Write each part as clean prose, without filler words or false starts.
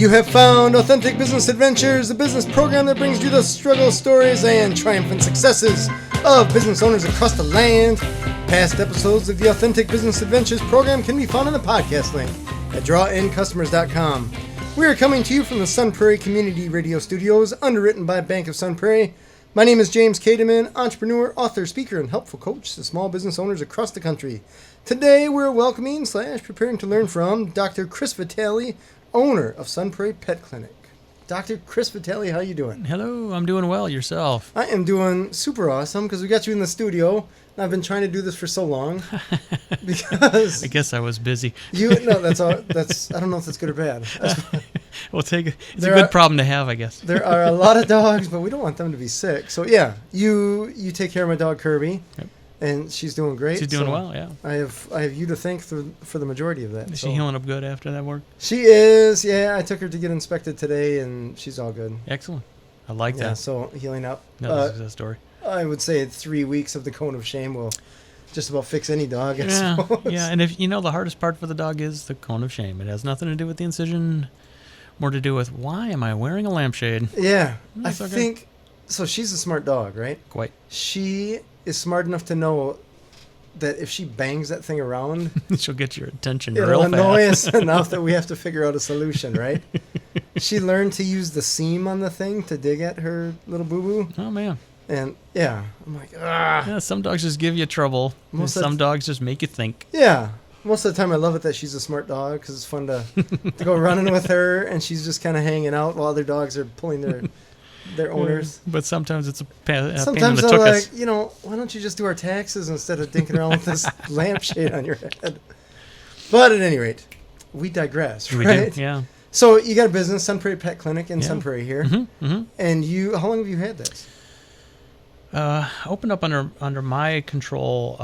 You have found Authentic Business Adventures, a business program that brings you the struggle stories and triumphant successes of business owners across the land. Past episodes of the Authentic Business Adventures program can be found in the podcast link at drawincustomers.com. We are coming to you from the Sun Prairie Community Radio Studios, underwritten by Bank of Sun Prairie. My name is James Kademan, entrepreneur, author, speaker, and helpful coach to small business owners across the country. Today, we're welcoming / preparing to learn from Dr. Chris Vitale, owner of Sun Prairie Pet Clinic. Dr. Chris Vitale, how you doing? Hello, I'm doing well. Yourself? I am doing super awesome because we got you in the studio. And I've been trying to do this for so long because I guess I was busy. That's I don't know if that's good or bad. We'll take it. It's a good problem to have, I guess. There are a lot of dogs, but we don't want them to be sick. So yeah, you take care of my dog Kirby. Yep. And she's doing great. She's doing well, yeah. I have you to thank for the majority of that. Is she healing up good after that work? She is, yeah. I took her to get inspected today, and she's all good. Excellent. I like that. Yeah, so healing up. Another success story. I would say 3 weeks of the cone of shame will just about fix any dog, I suppose. Yeah, and if the hardest part for the dog is the cone of shame. It has nothing to do with the incision, more to do with why am I wearing a lampshade? Yeah, I think, so she's a smart dog, right? Quite. She is smart enough to know that if she bangs that thing around, she'll get your attention real fast. It'll annoy us enough that we have to figure out a solution, right? She learned to use the seam on the thing to dig at her little boo-boo. Oh, man. And, yeah, I'm like, ah. Yeah, some dogs just give you trouble. Some dogs just make you think. Yeah. Most of the time I love it that she's a smart dog because it's fun to go running with her, and she's just kind of hanging out while other dogs are pulling their owners. But sometimes it's a pain in the Sometimes they're like, tuchus. Why don't you just do our taxes instead of dinking around with this lampshade on your head? But at any rate, we digress, right? We do, yeah. So you got a business, Sun Prairie Pet Clinic in Sun Prairie here. Mm-hmm, mm-hmm. And how long have you had this? Opened up under my control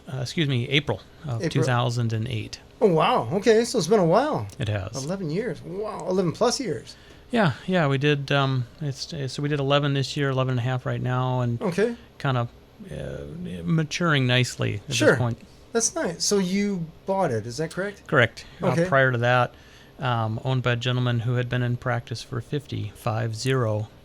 April of 2008. Oh, wow. Okay, so it's been a while. It has. 11 years. Wow, 11 plus years. Yeah, we did. So we did 11 this year, 11 and a half right now, and kind of maturing nicely at this point. That's nice. So you bought it, is that correct? Correct. Okay. Prior to that, owned by a gentleman who had been in practice for 50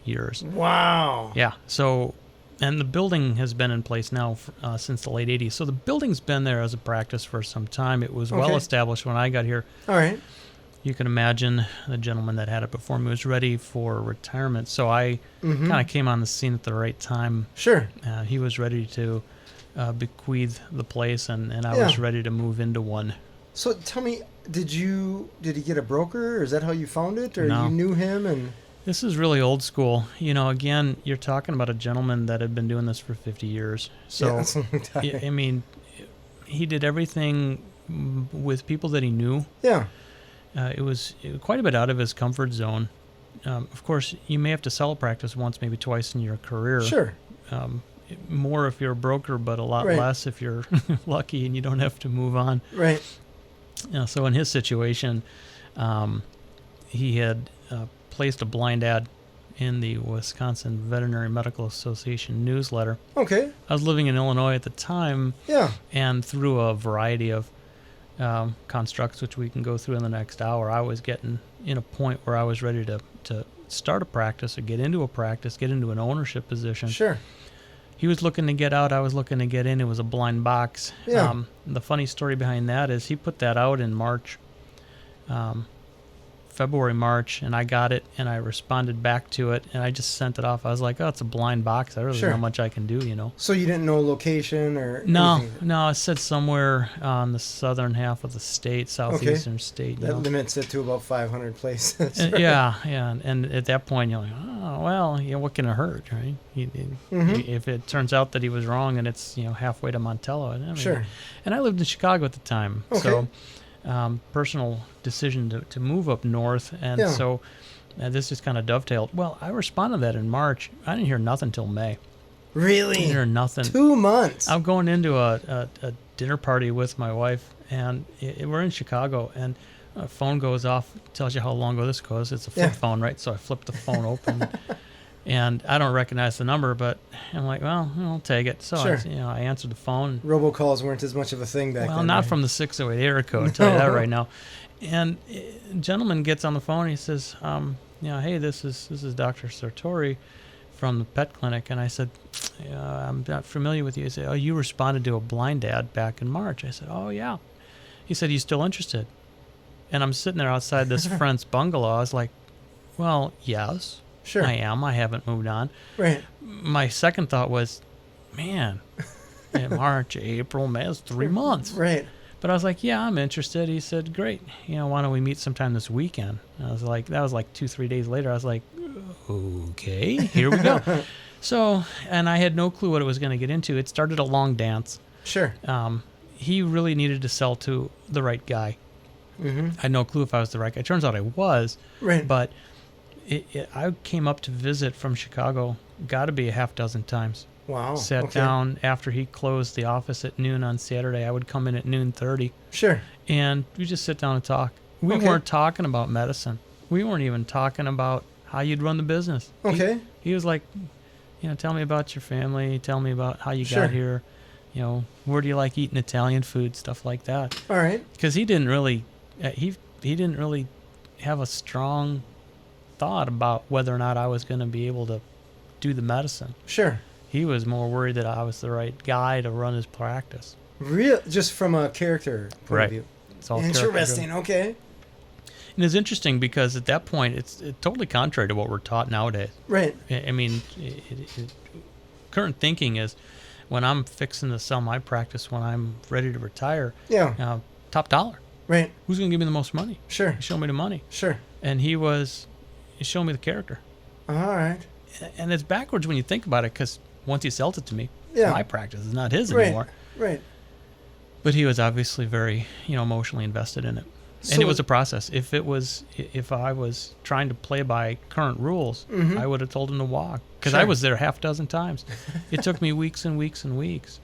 years. Wow. Yeah. So, and the building has been in place now since the late 80s. So the building's been there as a practice for some time. It was well established when I got here. All right. You can imagine the gentleman that had it before me was ready for retirement. So I kind of came on the scene at the right time. Sure. He was ready to bequeath the place, and I was ready to move into one. So tell me, did he get a broker, or is that how you found it, or No. you knew him? And This is really old school. Again, you're talking about a gentleman that had been doing this for 50 years. So, that's a long time. I mean, he did everything with people that he knew. Yeah. It was quite a bit out of his comfort zone. Of course, you may have to sell a practice once, maybe twice in your career. Sure. More if you're a broker, but a lot less if you're lucky and you don't have to move on. Right. So in his situation, he had placed a blind ad in the Wisconsin Veterinary Medical Association newsletter. Okay. I was living in Illinois at the time. Yeah. And through a variety of constructs, which we can go through in the next hour, I was getting in a point where I was ready to start a practice or get into a practice, get into an ownership position. Sure. He was looking to get out. I was looking to get in. It was a blind box. Yeah. The funny story behind that is he put that out in March. February, March, and I got it, and I responded back to it, and I just sent it off. I was like, oh, it's a blind box. I really don't know how much I can do, So you didn't know location or No, anything? no, it said somewhere on the southern half of the state, southeastern state. That limits it to about 500 places. Right? Yeah, and at that point, you're like, oh, well, what can it hurt, right? If it turns out that he was wrong and it's, halfway to Montello. Sure. And I lived in Chicago at the time, so... personal decision to move up north, and so this just kind of dovetailed. Well, I responded to that in March. I didn't hear nothing till May. Really? I didn't hear nothing. 2 months. I'm going into a dinner party with my wife, and we're in Chicago, and a phone goes off, tells you how long ago this goes. It's a flip phone, right? So I flipped the phone open. And I don't recognize the number, but I'm like, well, I'll take it. So Sure. I answered the phone. Robocalls weren't as much of a thing back then. Well, not right? from the 608 area code, I'll tell you that right now. And a gentleman gets on the phone. He says, hey, this is Dr. Sartori from the pet clinic. And I said, I'm not familiar with you. He said, oh, you responded to a blind ad back in March. I said, oh, yeah. He said, you still interested? And I'm sitting there outside this friend's bungalow. I was like, well, yes. Sure. I am. I haven't moved on. Right. My second thought was, man, in March, April, May, it's 3 months. Right. But I was like, yeah, I'm interested. He said, great. Why don't we meet sometime this weekend? I was like, that was like 2-3 days later. I was like, okay, here we go. So, and I had no clue what it was going to get into. It started a long dance. Sure. He really needed to sell to the right guy. Mm-hmm. I had no clue if I was the right guy. Turns out I was. Right. But I came up to visit from Chicago, got to be a half dozen times. Wow. Sat down after he closed the office at noon on Saturday. I would come in at 12:30. Sure. And we just sit down and talk. We weren't talking about medicine. We weren't even talking about how you'd run the business. Okay. He was like, tell me about your family. Tell me about how you Sure. got here. Where do you like eating Italian food, stuff like that. All right. Because he didn't really, he didn't really have a strong thought about whether or not I was going to be able to do the medicine. Sure. He was more worried that I was the right guy to run his practice. Real, just from a character point of view. It's all Interesting. Okay. And it's interesting because at that point, it's totally contrary to what we're taught nowadays. Right. I mean, current thinking is when I'm fixing to sell my practice, when I'm ready to retire, Yeah. top dollar. Right. Who's going to give me the most money? Sure. Show me the money. Sure. And he showed me the character. All right. And it's backwards when you think about it, because once he sold it to me, Yeah. my practice is not his Right. anymore. Right. But he was obviously very, emotionally invested in it. So And it was a process. If I was trying to play by current rules, Mhm. I would have told him to walk, because Sure. I was there half dozen times. It took me weeks and weeks and weeks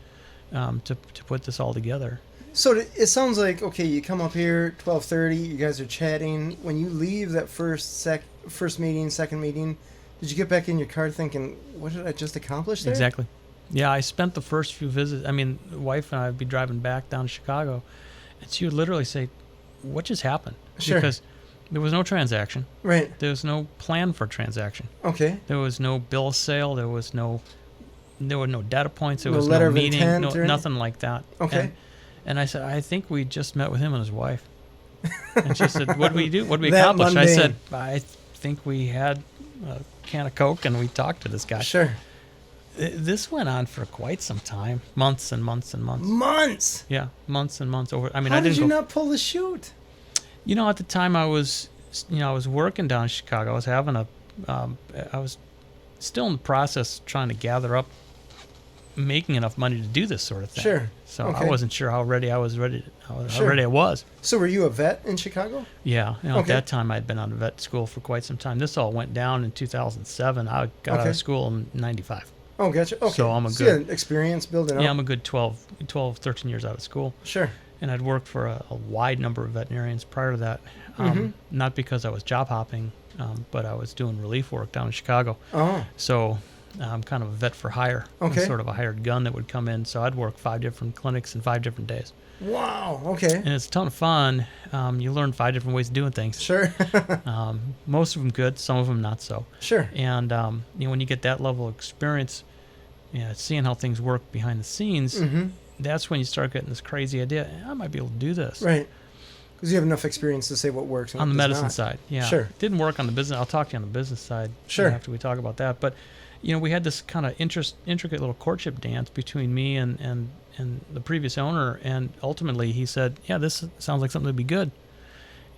to put this all together. So it sounds like, okay, you come up here 12:30, you guys are chatting. When you leave that first meeting, second meeting, did you get back in your car thinking, what did I just accomplish there? Exactly. Yeah, I spent the first few visits. I mean, the wife and I would be driving back down to Chicago, and she would literally say, what just happened? Sure. Because there was no transaction. Right. There was no plan for transaction. Okay. There was no bill of sale. There were no data points. There No was letter no of meeting. intent No, or anything? nothing like that. Okay. And I said, I think we just met with him and his wife. And she said, what did we do? What did we That accomplish? I mundane. said, I think we had a can of Coke and we talked to this guy. Sure. This went on for quite some time, months and months and months. Months. Yeah, months and months over. I mean, How I didn't did you go. not pull the chute? At the time I was working down in Chicago. I was having I was still in the process trying to gather up, making enough money to do this sort of thing. Sure. So Okay. I wasn't sure how ready I was. How Sure. ready I was. So were you a vet in Chicago? Yeah. At Okay. that time I'd been out of vet school for quite some time. This all went down in 2007. I got out Okay. of school in 95. Oh, gotcha. Okay. So I'm a you good- had experience building up. Yeah, I'm a good 12, 13 years out of school. Sure. And I'd worked for a wide number of veterinarians prior to that. Mhm. Not because I was job hopping, but I was doing relief work down in Chicago. Oh. So I'm kind of a vet for hire. I'm Okay. sort of a hired gun that would come in. So I'd work 5 different clinics in 5 different days. Wow. Okay. And it's a ton of fun. You learn 5 different ways of doing things. Sure. Most of them good, some of them not so. Sure. And when you get that level of experience, seeing how things work behind the scenes, Mm-hmm. that's when you start getting this crazy idea. I might be able to do this. Right. Because you have enough experience to say what works and On what the does medicine not. side, yeah. Sure. Didn't work on the business. I'll talk to you on the business side Sure. after we talk about that. But, we had this kind of intricate little courtship dance between me and the previous owner. And ultimately he said, yeah, this sounds like something that'd be good.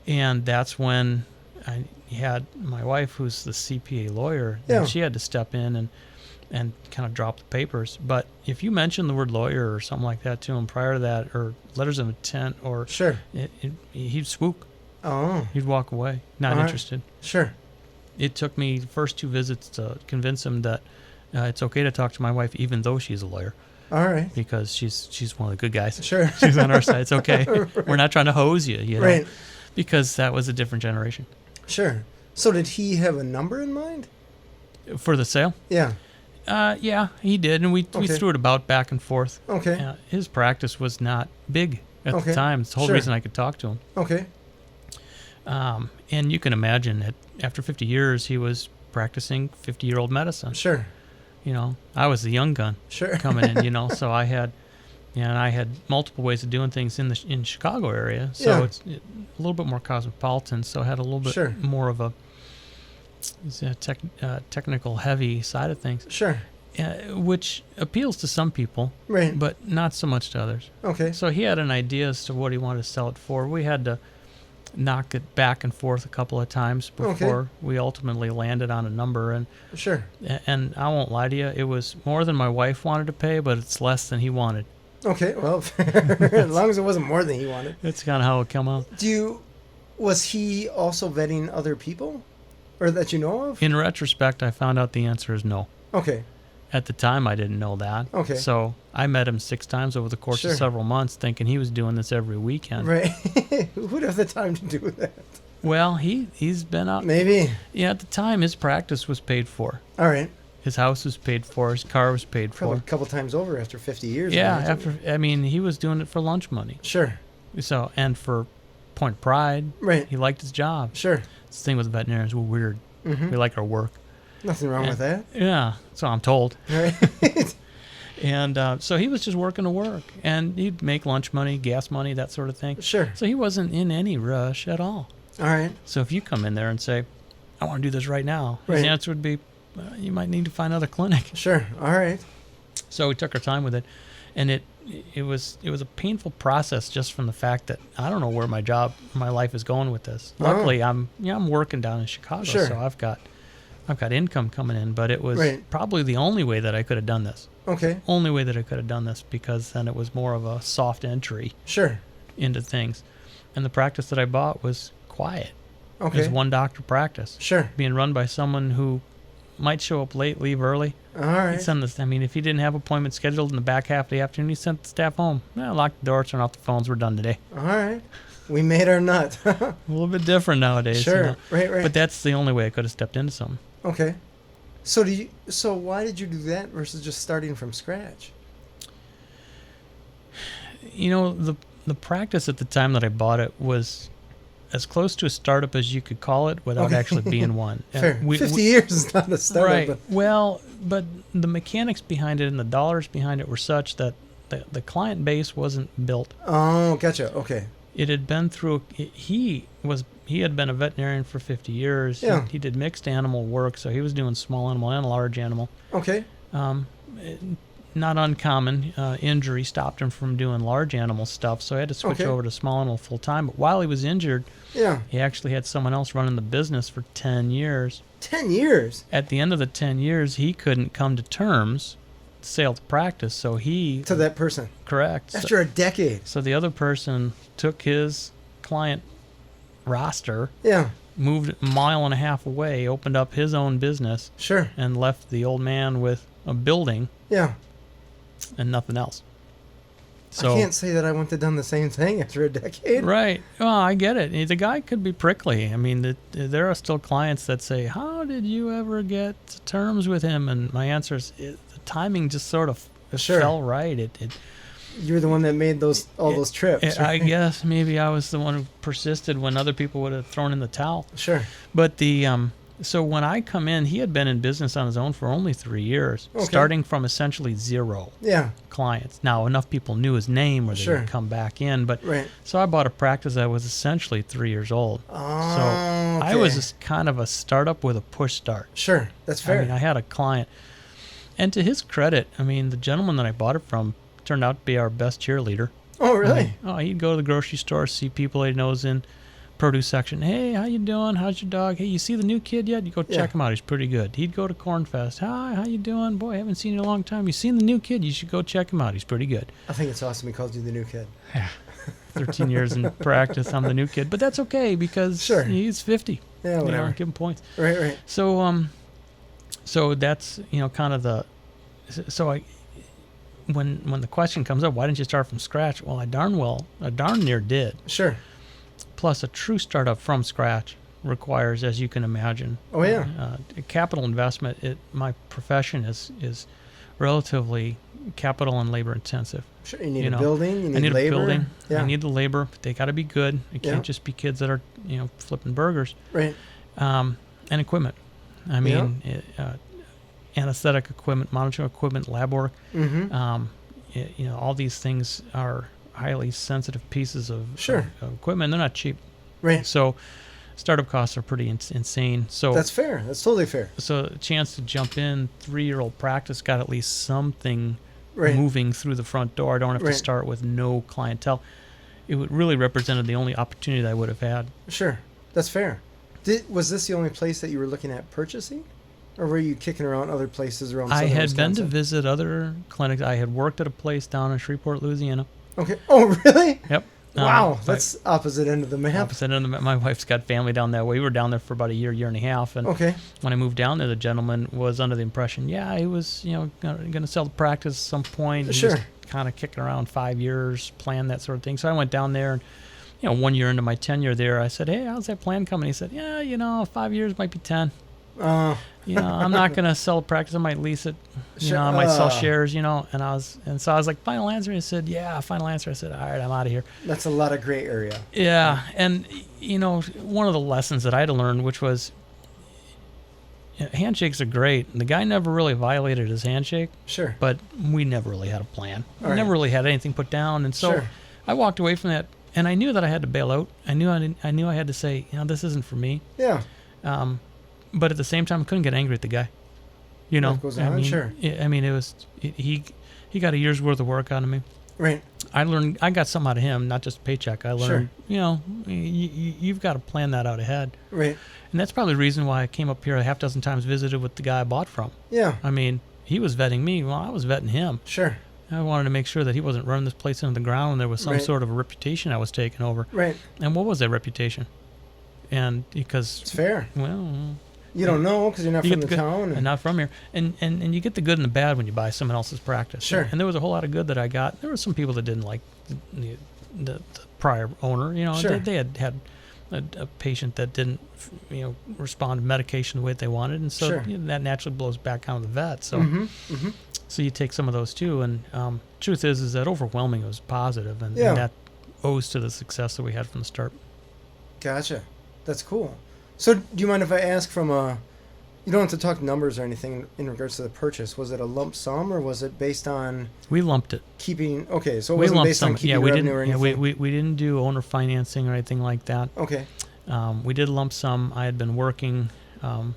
And that's when I had my wife, who's the CPA lawyer, Yeah. and she had to step in and kind of drop the papers. But if you mention the word lawyer or something like that to him prior to that, or letters of intent, or Sure. he'd swoop. Oh. He'd walk away, not All right. interested. Sure. It took me the first 2 visits to convince him that it's okay to talk to my wife, even though she's a lawyer, All right. because she's one of the good guys. Sure. She's on our side. It's okay. We're not trying to hose you, Right. because that was a different generation. Sure. So did he have a number in mind? For the sale? Yeah. Yeah, he did, and we threw it about back and forth. Okay. His practice was not big at Okay. the time. It's the whole Sure. reason I could talk to him. Okay. And you can imagine that after 50 years, he was practicing 50-year-old medicine. Sure. You know, I was the young gun Sure. coming in, you know, so I had multiple ways of doing things in Chicago area. So Yeah. it's a little bit more cosmopolitan, so I had a little bit Sure. more of a technical heavy side of things, Sure. which appeals to some people, Right. but not so much to others. Okay. So he had an idea as to what he wanted to sell it for. We had to knock it back and forth a couple of times before we ultimately landed on a number. Sure. And I won't lie to you, it was more than my wife wanted to pay, but it's less than he wanted. Okay. Well, as long as it wasn't more than he wanted. That's kind of how it came out. Was he also vetting other people, or that you know of? In retrospect, I found out the answer is no. Okay. At the time, I didn't know that. Okay. So I met him 6 times over the course Sure. of several months, thinking he was doing this every weekend. Right. Who would have the time to do that? Well, he's been out. Maybe. Yeah, at the time, his practice was paid for. All right. His house was paid for. His car was paid Probably for. a couple times over after 50 years. Yeah, right? he was doing it for lunch money. Sure. So, and for point of pride, Right. he liked his job. Sure. It's the thing with veterinarians, we're weird. Mm-hmm. We like our work. Nothing wrong with that. Yeah, so I'm told. Right. And so he was just working to work, and he'd make lunch money, gas money, that sort of thing. Sure. So he wasn't in any rush at all. All right. So if you come in there and say, I want to do this right now, Right. his answer would be, you might need to find another clinic. Sure. All right. So we took our time with it, and it was a painful process just from the fact that I don't know where my life is going with this. Luckily, I'm working down in Chicago, Sure. so I've got income coming in, but it was Right. probably the only way that I could have done this. Okay. Only way that I could have done this, because then it was more of a soft entry Sure. into things. And the practice that I bought was quiet. It Okay. was one doctor practice, Sure. being run by someone who might show up late, leave early. All right. He'd send this. I mean, if he didn't have appointments scheduled in the back half of the afternoon, he sent the staff home. Lock the door, turn off the phones. We're done today. All right. We made our nut. A little bit different nowadays. Sure. You know? Right. But that's the only way I could have stepped into something. Okay. So why did you do that versus just starting from scratch? You know, the practice at the time that I bought it was as close to a startup as you could call it without actually being one. Fair. 50 years is not a startup. Right. But Well, but the mechanics behind it and the dollars behind it were such that the client base wasn't built. oh, gotcha. Okay. It had been through. He had been a veterinarian for 50 years. Yeah. He did mixed animal work, so he was doing small animal and large animal. Okay. Not uncommon. Injury stopped him from doing large animal stuff, so he had to switch Okay. over to small animal full time. But while he was injured, Yeah. he actually had someone else running the business for 10 years. 10 years At the end of the 10 years, he couldn't come to terms to sale to practice, so he... to that person Correct. after a decade. So the other person took his client roster, Yeah. moved a mile and a half away, opened up his own business, Sure. and left the old man with a building Yeah. and nothing else. I can't say that I wouldn't have done the same thing after a decade. Right. Well, I get it. The guy could be prickly. I mean, there are still clients that say, how did you ever get to terms with him? And my answer is, the timing just sort of Sure. fell right. You're the one that made all those trips. I Right? guess maybe I was the one who persisted when other people would have thrown in the towel. Sure. But so when I come in, he had been in business on his own for only 3 years, Okay. starting from essentially 0 Yeah. clients. Now, enough people knew his name where they Sure. would come back in. But Right. so I bought a practice that was essentially 3 years old. Oh, So I was kind of a startup with a push start. Sure. That's fair. I mean, I had a client. And to his credit, I mean, the gentleman that I bought it from turned out to be our best cheerleader. oh, really? He'd go to the grocery store, see people he knows in produce section. Hey, how you doing? How's your dog? Hey, you see the new kid yet? You go Yeah. check him out. He's pretty good. He'd go to Corn Fest. Hi, how you doing? Boy, I haven't seen you in a long time. You seen the new kid? You should go check him out. He's pretty good. I think it's awesome he calls you the new kid. 13 years in practice, I'm the new kid. But that's okay because Sure. he's 50. Yeah, You whatever. know, give him points. Right. So that's, kind of when the question comes up, why didn't you start from scratch? Well, I darn near did. Sure. Plus, a true startup from scratch requires, as you can imagine. Oh, yeah. Capital investment. My profession is relatively capital and labor intensive. Sure, you need a building, you need labor. A building. Yeah. I need the labor. But they got to be good. It can't just be kids that are flipping burgers. Right. And equipment. I mean, anesthetic equipment, monitoring equipment, lab work. Mm-hmm. All these things are highly sensitive pieces of equipment. They're not cheap. Right. So startup costs are pretty insane. So that's fair. That's totally fair. So a chance to jump in, 3-year-old practice, got at least something moving through the front door. I don't have to start with no clientele. It would really represented the only opportunity that I would have had. Sure. That's fair. Was this the only place that you were looking at purchasing? Or were you kicking around other places around Southern Wisconsin? Wisconsin? Been to visit other clinics. I had worked at a place down in Shreveport, Louisiana. Okay. Oh, really? Yep. Wow. That's opposite end of the map. Opposite end of the map. My wife's got family down that way. We were down there for about a year and a half. And when I moved down there, the gentleman was under the impression, he was, going to sell the practice at some point. Sure. Just kind of kicking around 5 years, plan that sort of thing. So I went down there and, 1 year into my tenure there, I said, hey, how's that plan coming? He said, 5 years might be 10. I'm not going to sell a practice. I might lease it. I might sell shares, and so I was like, final answer. He said, final answer. I said, all right, I'm out of here. That's a lot of gray area. Yeah. And, one of the lessons that I had to learn, which was handshakes are great. And the guy never really violated his handshake. Sure. But we never really had a plan. We never really had anything put down. And so I walked away from that, and I knew that I had to bail out. I knew I had to say, this isn't for me. Yeah. But at the same time, I couldn't get angry at the guy. Life goes on, sure. He got a year's worth of work out of me. Right. I got something out of him, not just a paycheck. I learned, you've got to plan that out ahead. Right. And that's probably the reason why I came up here a half dozen times, visited with the guy I bought from. Yeah. I mean, he was vetting me while I was vetting him. Sure. I wanted to make sure that he wasn't running this place into the ground and there was some sort of a reputation I was taking over. Right. And what was that reputation? And because... It's fair. Well... You don't know because you're not from the town. And not from here. And you get the good and the bad when you buy someone else's practice. Sure. And there was a whole lot of good that I got. There were some people that didn't like the prior owner. Sure. They had a patient that didn't respond to medication the way that they wanted. And so that naturally blows back onto the vet. So so you take some of those too. And truth is that overwhelming was positive. And that owes to the success that we had from the start. Gotcha. That's cool. So do you mind if I ask from you don't have to talk numbers or anything in regards to the purchase. Was it a lump sum or was it based on... We lumped it. Keeping... Okay, so it wasn't based on keeping revenue or anything? We didn't do owner financing or anything like that. Okay. We did lump sum. I had been working for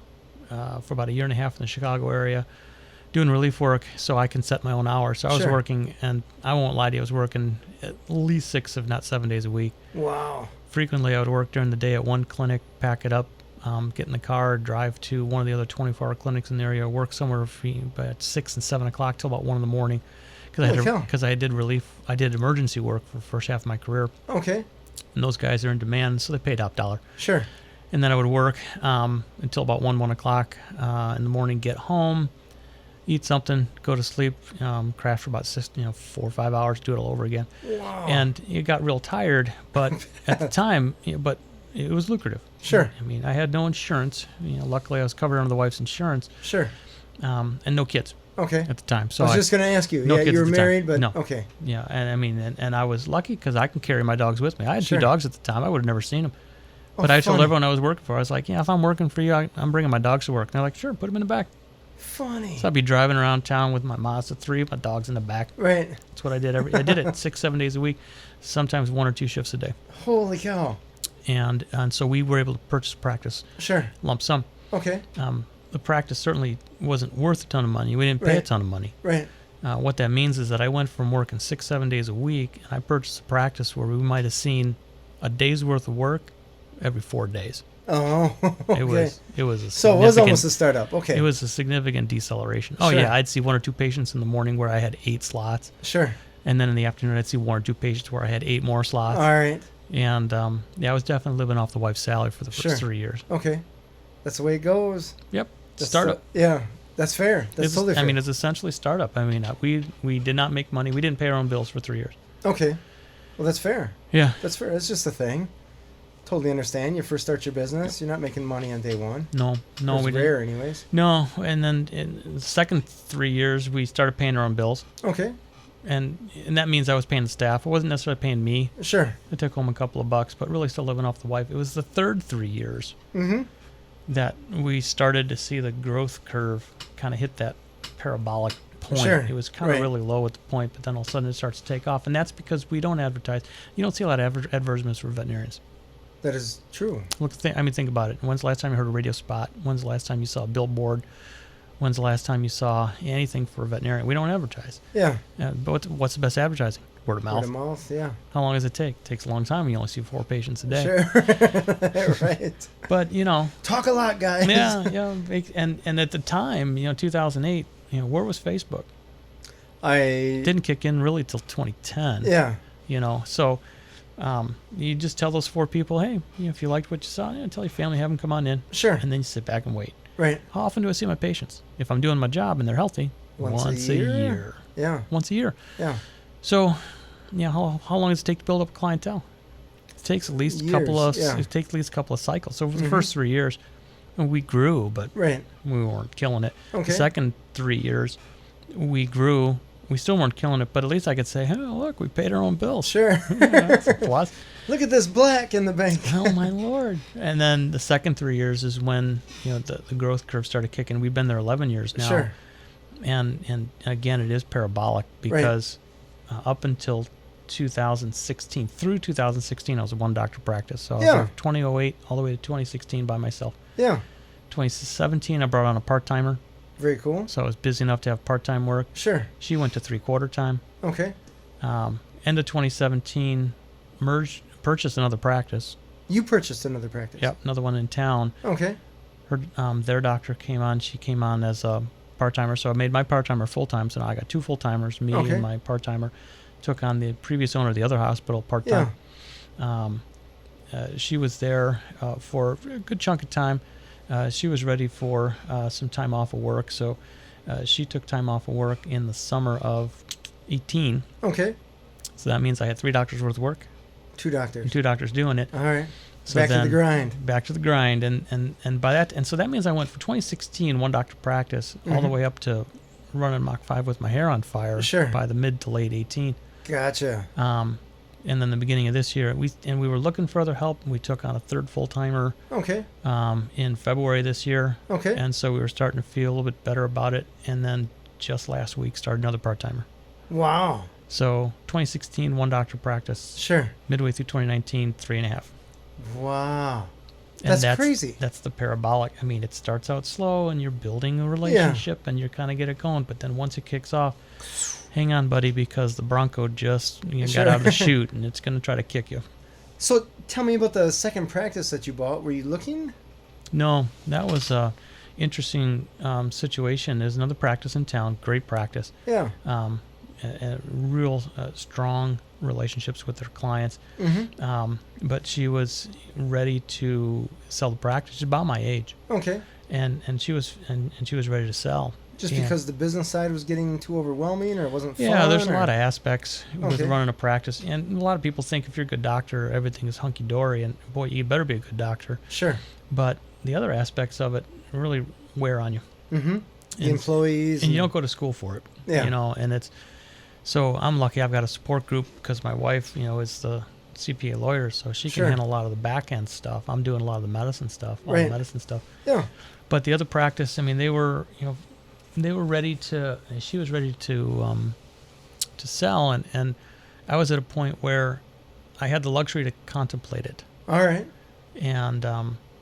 about a year and a half in the Chicago area doing relief work so I can set my own hours. So I was working, and I won't lie to you, I was working at least 6 if not 7 days a week. Wow. Frequently, I would work during the day at one clinic, pack it up, get in the car, drive to one of the other 24-hour clinics in the area, work somewhere at 6 and 7 o'clock till about 1 in the morning, because I did emergency work for the first half of my career. Okay. And those guys are in demand, so they paid top dollar. Sure. And then I would work until about 1 o'clock in the morning, get home, eat something, go to sleep, crash for about 4 or 5 hours, do it all over again. Wow. And you got real tired, but at the time, but it was lucrative. Sure. I mean, I had no insurance. Luckily I was covered under the wife's insurance. Sure. And no kids. Okay. At the time. So I was just going to ask you. No kids you were married, but no. Okay. Yeah, and I mean, and I was lucky because I can carry my dogs with me. I had 2 dogs at the time. I would have never seen them. But I told everyone I was working for, I was like, if I'm working for you, I'm bringing my dogs to work. And they're like, sure, put them in the back. Funny. So I'd be driving around town with my Mazda 3, my dog's in the back. Right. That's what I did. I did it 6-7 days a week, sometimes 1 or 2 shifts a day. Holy cow. And so we were able to purchase a practice. Sure. Lump sum. Okay. The practice certainly wasn't worth a ton of money. We didn't pay a ton of money. Right. What that means is that I went from working 6-7 days a week, and I purchased a practice where we might have seen a day's worth of work every 4 days. Oh, okay. It was so it was almost a startup. Okay. It was a significant deceleration. Oh, yeah. I'd see 1 or 2 patients in the morning where I had 8 slots. Sure. And then in the afternoon, I'd see 1 or 2 patients where I had 8 more slots. All right. And I was definitely living off the wife's salary for the first 3 years. Okay. That's the way it goes. Yep. Startup. That's fair. That's totally fair. I mean, it's essentially startup. I mean, we did not make money. We didn't pay our own bills for 3 years. Okay. Well, that's fair. Yeah. That's fair. That's just a thing. totally understand. You first start your business, you're not making money on day one. No, It's we rare didn't. anyways. No, and then in the second 3 years, we started paying our own bills. Okay. And that means I was paying the staff. It wasn't necessarily paying me. Sure. I took home a couple of bucks, but really still living off the wife. It was the third 3 years Mm-hmm. that we started to see the growth curve kind of hit that parabolic point. Sure. It was kind of Right. really low at the point, but then all of a sudden it starts to take off. And that's because we don't advertise. You don't see a lot of advertisements for veterinarians. That is true. Look, think about it. When's the last time you heard a radio spot? When's the last time you saw a billboard? When's the last time you saw anything for a veterinarian? We don't advertise. Yeah. But what's the best advertising? Word of mouth. Word of mouth, yeah. How long does it take? It takes a long time. You only see 4 patients a day. Sure. Right. But, Talk a lot, guys. yeah. And at the time, 2008, where was Facebook? I Didn't kick in really till 2010. Yeah. So you just tell those 4 people, hey, if you liked what you saw, tell your family, have them come on in. Sure. And then you sit back and wait. Right. How often do I see my patients? If I'm doing my job and they're healthy, once a year. Yeah. Once a year. Yeah. So, how long does it take to build up a clientele? It takes at least a couple of cycles. So for the first 3 years, we grew, but Right. we weren't killing it. Okay. The second 3 years, we grew. We still weren't killing it, but at least I could say, "Hey, look, we paid our own bills." Sure. That's a plus. Look at this black in the bank. Oh my lord! And then the second 3 years is when the growth curve started kicking. We've been there 11 years now. Sure. And again, it is parabolic because up until 2016, through 2016, I was a 1-doctor practice. So I was there from 2008 all the way to 2016 by myself. Yeah. 2017, I brought on a part-timer. Very cool. So I was busy enough to have part-time work. Sure. She went to 3/4 time. Okay. End of 2017, purchased another practice. You purchased another practice. Yep, another one in town. Okay. Their doctor came on. She came on as a part-timer, so I made my part-timer full-time. So now I got 2 full-timers, me and my part-timer. Took on the previous owner of the other hospital part-time. Yeah. She was there for a good chunk of time. She was ready for some time off of work, so she took time off of work in the summer of 18. Okay. So that means I had 3 doctors worth of work. 2 doctors. And 2 doctors doing it. All right. So back to the grind. Back to the grind, and by that, and so that means I went from 2016 1-doctor practice all the way up to running Mach 5 with my hair on fire. Sure. By the mid to late 18. Gotcha. And then the beginning of this year, we were looking for other help. We took on a 3rd full-timer. Okay. In February this year. Okay. And so we were starting to feel a little bit better about it. And then just last week started another part-timer. Wow. So 2016 1-doctor practice. Sure. Midway through 2019 3.5. Wow. And That's crazy. That's the parabolic. I mean, it starts out slow and you're building a relationship and you kind of get it going. But then once it kicks off, hang on, buddy, because the Bronco just got out of the chute and it's going to try to kick you. So tell me about the second practice that you bought. Were you looking? No, that was a interesting situation. There's another practice in town, great practice. Yeah. A real strong relationships with their clients. Mm-hmm. But she was ready to sell the practice. She's about my age. Okay. And she was ready to sell. Just because the business side was getting too overwhelming, or it wasn't fun? Yeah, there's a lot of aspects with running a practice, and a lot of people think if you're a good doctor, everything is hunky dory, and boy, you better be a good doctor. Sure. But the other aspects of it really wear on you. Mm-hmm. The employees, and you don't go to school for it. Yeah. And it's so I'm lucky. I've got a support group because my wife, is the CPA lawyer, so she can handle a lot of the back end stuff. I'm doing a lot of the medicine stuff, the medicine stuff. Yeah. But the other practice, I mean, they were ready to. She was ready to sell, and I was at a point where I had the luxury to contemplate it. All right. And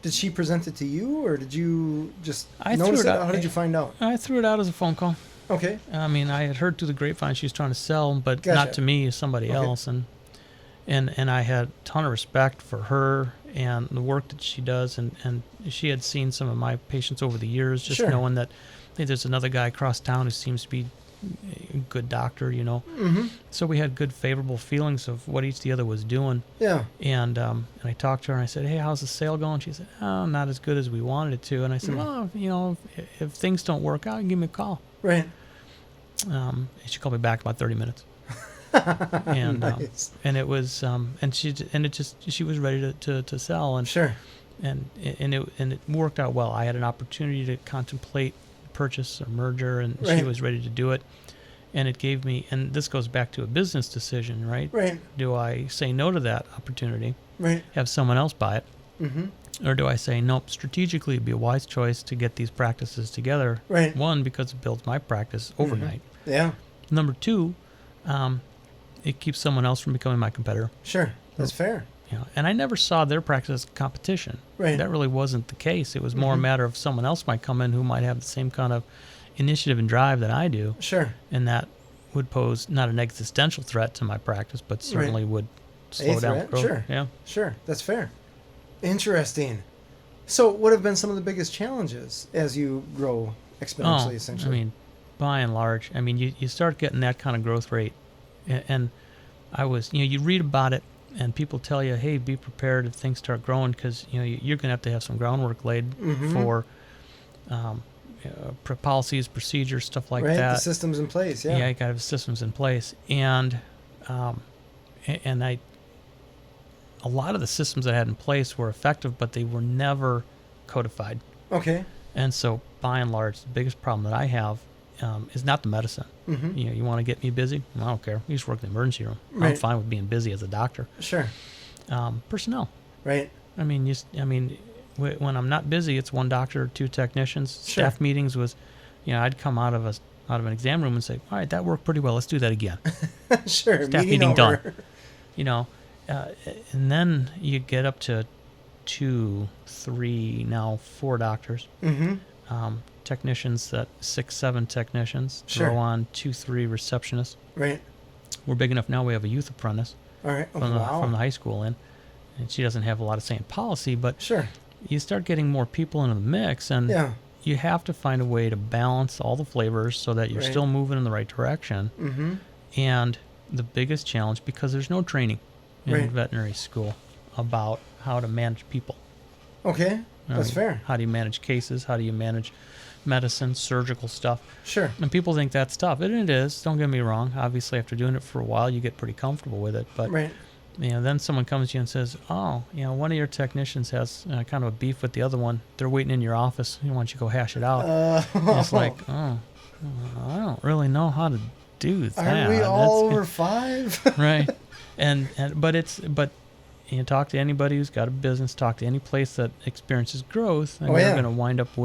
did she present it to you, or did you just I notice threw it? it out. How did you find out? I threw it out as a phone call. Okay. I mean, I had heard through the grapevine she was trying to sell, but Gotcha. not to me, somebody else, and I had a ton of respect for her and the work that she does, and she had seen some of my patients over the years, just knowing that hey, there's another guy across town who seems to be a good doctor, Mm-hmm. So we had good, favorable feelings of what each the other was doing. Yeah. And I talked to her and I said, hey, how's the sale going? She said, oh, not as good as we wanted it to. And I said, well, if things don't work out, give me a call. Right. She called me back about 30 minutes. and Nice. and it was she was ready to sell, and Sure. and it worked out well. I had an opportunity to contemplate purchase or merger, and she Right. was ready to do it. And it gave me, and this goes back to a business decision, right? Right. Do I say no to that opportunity, Right. have someone else buy it, Mm-hmm. or do I say nope? Strategically, it'd be a wise choice to get these practices together. Right. One, because it builds my practice overnight. Yeah. Number two, it keeps someone else from becoming my competitor. Sure. That's fair. You know, and I never saw their practice as competition. Right. That really wasn't the case. It was more a matter of someone else might come in who might have the same kind of initiative and drive that I do, Sure. and that would pose not an existential threat to my practice, but certainly would slow down threat, growth. sure. Yeah. Sure. That's fair. Interesting. So, what have been some of the biggest challenges as you grow exponentially, essentially? I mean, by and large, I mean, you start getting that kind of growth rate. And I was, you read about it, and people tell you, hey, be prepared if things start growing, because, you're going to have some groundwork laid for policies, procedures, stuff like right. that. The systems in place. Yeah. Yeah, you got to have systems in place. And a lot of the systems I had in place were effective, but they were never codified. Okay. And so, by and large, the biggest problem that I have is not the medicine. Mm-hmm. You want to get me busy? I don't care. You just work in the emergency room. I'm Right. fine with being busy as a doctor. Sure. Personnel. Right. I mean, when I'm not busy, it's one doctor, two technicians. Sure. Staff meetings was, I'd come out of an exam room and say, all right, that worked pretty well. Let's do that again. Sure. Staff meeting over. done. And then you get up to 2, 3, now 4 doctors. Mm-hmm. Technicians, that 6, 7 technicians. Sure. Throw on 2, 3 receptionists. Right. We're big enough now. We have a youth apprentice All right. Oh, from wow. the high school in, and she doesn't have a lot of say in policy, but Sure. you start getting more people into the mix, and Yeah. you have to find a way to balance all the flavors so that you're Right. still moving in the right direction. Mm-hmm. And the biggest challenge, because there's no training in Right. veterinary school about how to manage people. Okay. That's Um, fair. How do you manage cases? How do you manage medicine, surgical stuff? Sure. And people think that's tough. And it is. Don't get me wrong. Obviously, after doing it for a while, you get pretty comfortable with it. But Right. then someone comes to you and says, "Oh, one of your technicians has kind of a beef with the other one. They're waiting in your office. Why don't you go hash it out?" And it's like, oh, I don't really know how to do that. Aren't we all That's- over 5? right? But talk to anybody who's got a business. Talk to any place that experiences growth, and Oh, you're yeah. going to wind up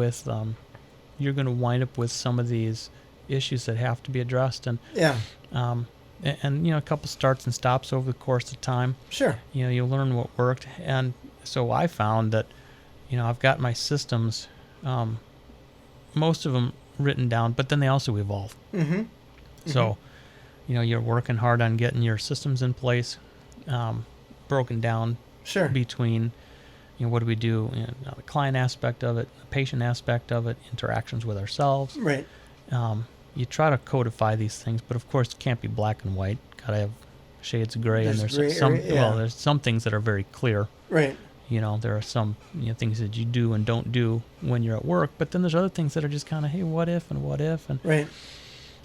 with some of these issues that have to be addressed, and Yeah. a couple starts and stops over the course of time. Sure. You learn what worked, and so I found that I've got my systems, most of them written down, but then they also evolve. Mm-hmm. So you're working hard on getting your systems in place, broken down Sure. between what do we do, the client aspect of it, the patient aspect of it, interactions with ourselves. Right. You try to codify these things, but of course it can't be black and white. Gotta have shades of gray, and There's there's gray area, yeah. there's some things that are very clear. Right. There are some things that you do and don't do when you're at work, but then there's other things that are just kind of, hey, what if, and Right.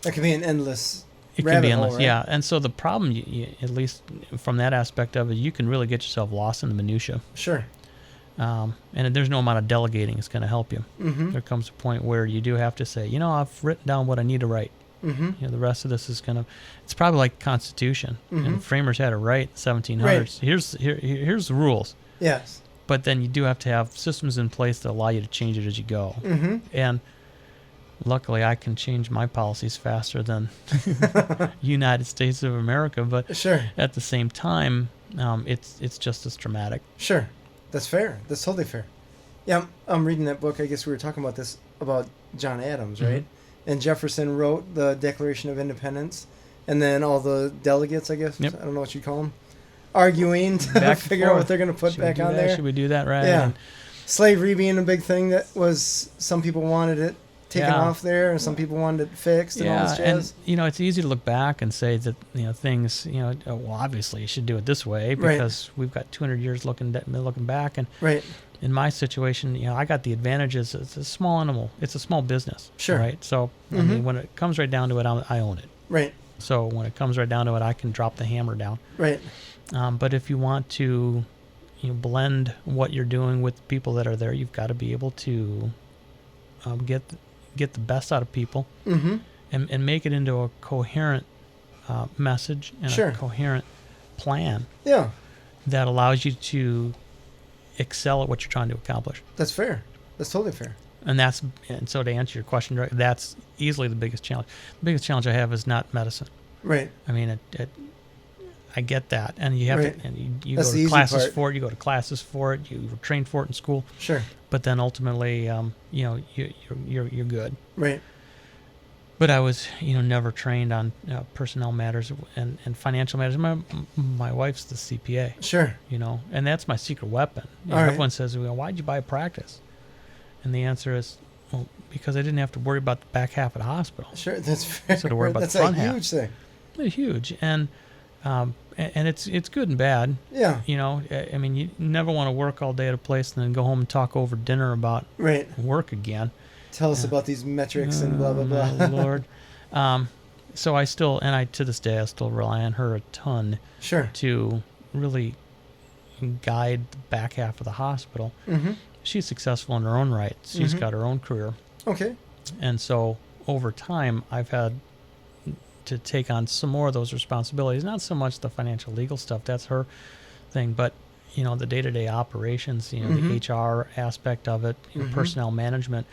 That can be an endless it can rabbit be hole, endless. right? Yeah. And so the problem, you, at least from that aspect of it, you can really get yourself lost in the minutia. Sure. And there's no amount of delegating that's going to help you. Mm-hmm. There comes a point where you do have to say, I've written down what I need to write. Mm-hmm. The rest of this is going to, it's probably like Constitution. Mhm. And framers had it right in the 1700s. Right. Here's the rules. Yes. But then you do have to have systems in place that allow you to change it as you go. Mm-hmm. And luckily, I can change my policies faster than United States of America. But Sure. at the same time, it's just as traumatic. Sure. That's fair. That's totally fair. Yeah, I'm reading that book. I guess we were talking about this, about John Adams, right? And Jefferson wrote the Declaration of Independence, and then all the delegates, I guess, Yep. I don't know what you call them, arguing to Back and figure out forth. what they're going to put Should we back do on that? there. Should we do that? Right. Yeah. And Slavery being a big thing that was, some people wanted it taken Yeah. off there, and some people wanted it fixed and all this jazz. and it's easy to look back and say that things well, obviously you should do it this way Right. because we've got 200 years looking back, and Right. in my situation, I got the advantages. It's a small animal. It's a small business. Sure. Right. So I Mhm. mean, when it comes right down to it, I own it. Right. So when it comes right down to it, I can drop the hammer down. Right. But if you want to, blend what you're doing with the people that are there, you've got to be able to get the best out of people, Mm-hmm. and make it into a coherent message and Sure. a coherent plan Yeah. that allows you to excel at what you're trying to accomplish. That's fair. That's totally fair. And so to answer your question, that's easily the biggest challenge. The biggest challenge I have is not medicine. Right. I mean, I get that, and you have Right. to, and you That's go the to easy classes part. for it. You go to classes for it. You were trained for it in school. Sure. But then ultimately, you're good. Right. But I was, never trained on personnel matters and financial matters. My wife's the CPA, Sure. and that's my secret weapon. All right. Everyone says, well, why'd you buy a practice? And the answer is, well, because I didn't have to worry about the back half of the hospital. Sure. That's fair. So to worry about That's the front a half. huge thing. They're huge, and it's good and bad. Yeah. I mean, you never want to work all day at a place and then go home and talk over dinner about Right. work again. Tell us about these metrics and blah, blah, blah. My Lord. So I still, to this day, I still rely on her a ton Sure. to really guide the back half of the hospital. Mm-hmm. She's successful in her own right. She's Mhm. got her own career. Okay. And so over time, I've had to take on some more of those responsibilities. Not so much the financial legal stuff, that's her thing, but the day-to-day operations, Mhm. the HR aspect of it, Mhm. personnel management,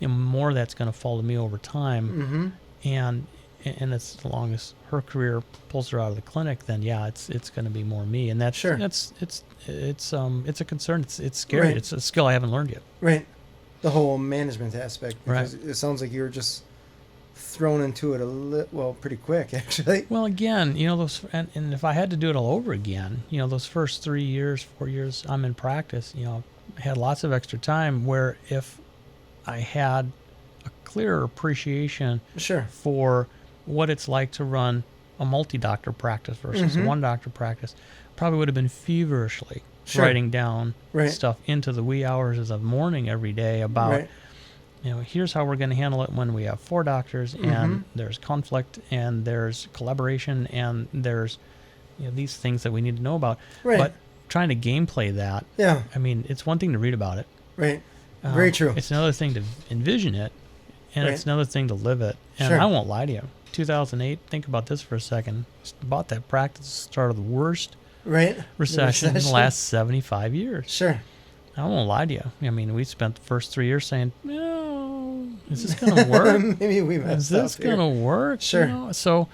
more of that's going to fall to me over time. Mm-hmm. And as long as her career pulls her out of the clinic, then yeah, it's going to be more me, and that's Sure. it's a concern. It's scary. Right. It's a skill I haven't learned yet. Right. The whole management aspect. Right. Because it sounds like you were just thrown into it pretty quick, actually. Well, again, those, and if I had to do it all over again, those first 4 years I'm in practice, I had lots of extra time where if I had a clearer appreciation Sure. for what it's like to run a multi-doctor practice versus Mhm. a one-doctor practice, probably would have been feverishly Sure. writing down Right. stuff into the wee hours of the morning every day about, Right. here's how we're going to handle it when we have 4 doctors Mhm. and there's conflict and there's collaboration and there's these things that we need to know about. Right. But trying to gameplay that, Yeah. I mean, it's one thing to read about it. Right. Very true. It's another thing to envision it, and Right. it's another thing to live it. And Sure. I won't lie to you. 2008, think about this for a second. Bought that practice, started the worst Right. The recession in the last 75 years. Sure. I won't lie to you. I mean, we spent the first 3 years saying, no, is this going to work? Maybe we Is messed this up here. going to work? Sure. So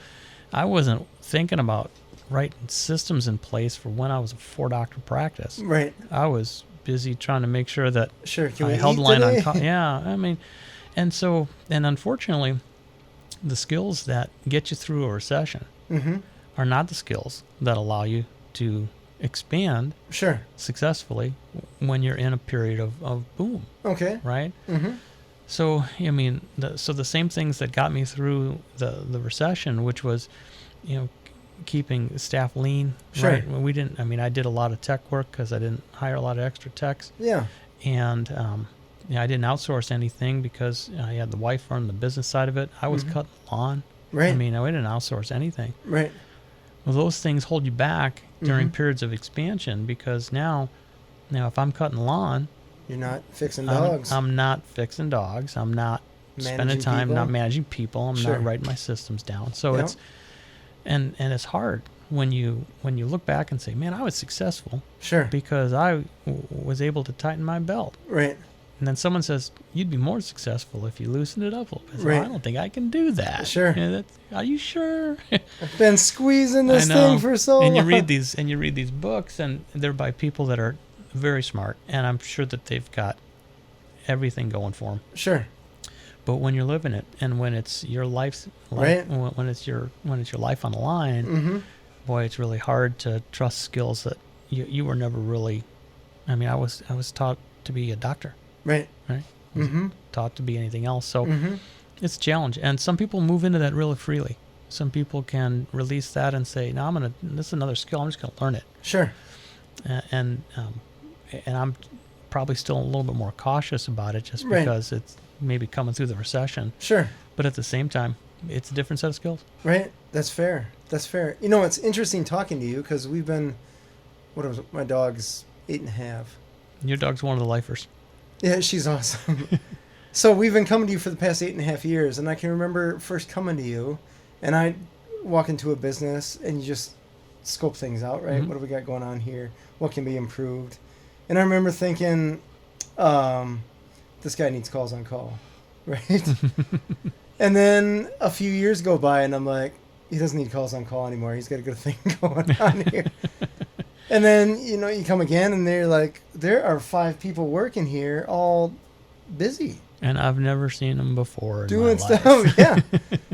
I wasn't thinking about writing systems in place for when I was a 4-doctor practice. Right. I was busy trying to make sure that Sure. Can I we held eat line today? on yeah, I mean, and unfortunately, the skills that get you through a recession Mm-hmm. are not the skills that allow you to expand Sure. successfully when you're in a period of boom, Okay. right? Mm-hmm. So, I mean, the same things that got me through the recession, which was, keeping staff lean, Sure. right? When we didn't, I mean, I did a lot of tech work because I didn't hire a lot of extra techs. Yeah. And I didn't outsource anything because I had the wife run the business side of it. I was Mhm. cutting lawn. Right. I mean, I didn't outsource anything. Right. Well, those things hold you back during Mhm. periods of expansion because now if I'm cutting lawn, You're not fixing I'm, dogs. I'm not fixing dogs. I'm not spending Managing time, people. not managing people. I'm Sure. not writing my systems down. So Yep. it's and it's hard when you look back and say, man, I was successful Sure. because I was able to tighten my belt. Right. And then someone says, you'd be more successful if you loosened it up a little bit. I said, Right. I don't think I can do that. Sure. Are you sure? I've been squeezing this I know. thing for so long. And you read these books, and they're by people that are very smart, and I'm sure that they've got everything going for them. Sure. But when you're living it, and when it's your life's Right. when it's your life on the line, Mm-hmm. boy, it's really hard to trust skills that you were never really. I mean, I was taught to be a doctor. Right. Right? I wasn't Mm-hmm. taught to be anything else. So Mm-hmm. it's a challenge. And some people move into that really freely. Some people can release that and say, no, this is another skill. I'm just going to learn it. Sure. And I'm probably still a little bit more cautious about it just Right. because it's maybe coming through the recession. Sure. But at the same time, it's a different set of skills. Right. That's fair. That's fair. You know, it's interesting talking to you because we've been, my dog's 8.5. Your dog's one of the lifers. Yeah, she's awesome. So we've been coming to you for the past 8.5 years, and I can remember first coming to you, and I walk into a business, and you just scope things out, right? What do we got going on here? What can be improved? And I remember thinking, this guy needs calls on call, right? And then a few years go by, and I'm like, he doesn't need calls on call anymore. He's got a good thing going on here. And then, you know, you come again, and they're like, there are 5 people working here, all busy. And I've never seen them before doing stuff. Yeah.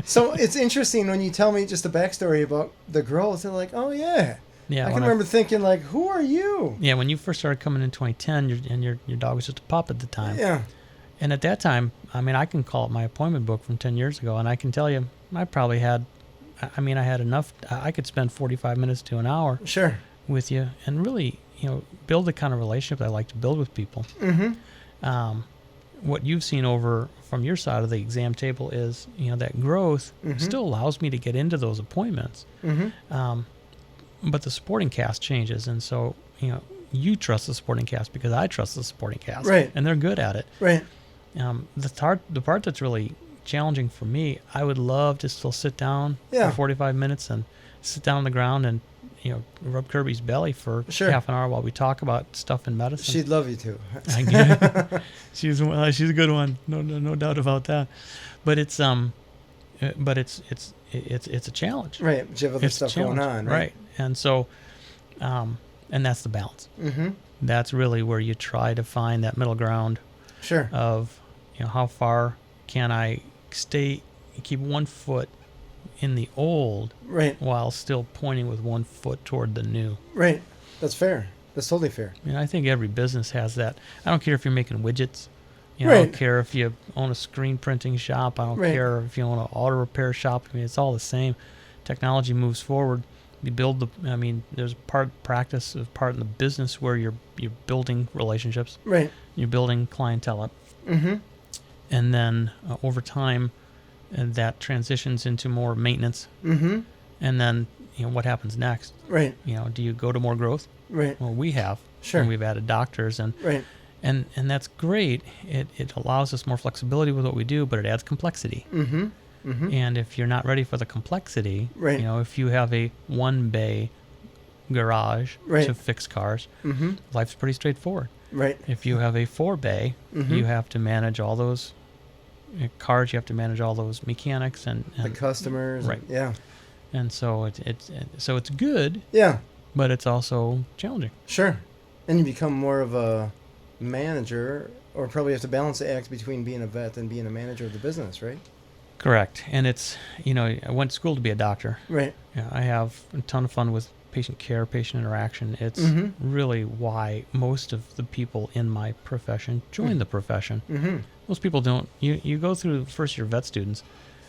So it's interesting when you tell me just the backstory about the growth. They're like, oh, yeah. Yeah. I can remember thinking, like, who are you? Yeah, when you first started coming in 2010, your dog was just a pup at the time. Yeah. And at that time, I mean, I can call up my appointment book from 10 years ago, and I can tell you, I probably had, I had enough, I could spend 45 minutes to an hour Sure. with you and really, you know, build the kind of relationship that I like to build with people. Mm-hmm. What you've seen over from your side of the exam table is, you know, that growth still allows me to get into those appointments. But the supporting cast changes. And so, you know, you trust the supporting cast because I trust the supporting cast. Right. And they're good at it. Right. The part that's really challenging for me, I would love to still sit down for 45 minutes and sit down on the ground and, you know, rub Kirby's belly for half an hour while we talk about stuff in medicine. She'd love you to. I get it. She's a good one. No doubt about that. But it's a challenge. Right. But you have other stuff going on. Right. And so, and that's the balance. That's really where you try to find that middle ground. Sure. Of, you know, how far can I keep one foot in the old, right, while still pointing with one foot toward the new. Right. That's fair. That's totally fair. I mean, I think every business has that. I don't care if you're making widgets. You know, right. I don't care if you own a screen printing shop. I don't care if you own an auto repair shop. I mean, it's all the same. Technology moves forward. You build there's part practice, a part in the business where you're building relationships. Right. You're building clientele up. And then over time, that transitions into more maintenance. And then, you know, what happens next? Right. You know, do you go to more growth? Right. Well, we have. Sure. And we've added doctors and right. And that's great. It allows us more flexibility with what we do, but it adds complexity. And if you're not ready for the complexity, right. you know, if you have a 1-bay garage right. to fix cars, life's pretty straightforward. Right. If you have a 4-bay, you have to manage all those cars. You have to manage all those mechanics and the customers. Right. Yeah. And so it's good. Yeah. But it's also challenging. Sure. And you become more of a manager, or probably have to balance the act between being a vet and being a manager of the business, right? Correct. And it's, you know, I went to school to be a doctor. Right. Yeah, I have a ton of fun with patient care, patient interaction. It's really why most of the people in my profession join the profession. Most people don't. You go through first year vet students,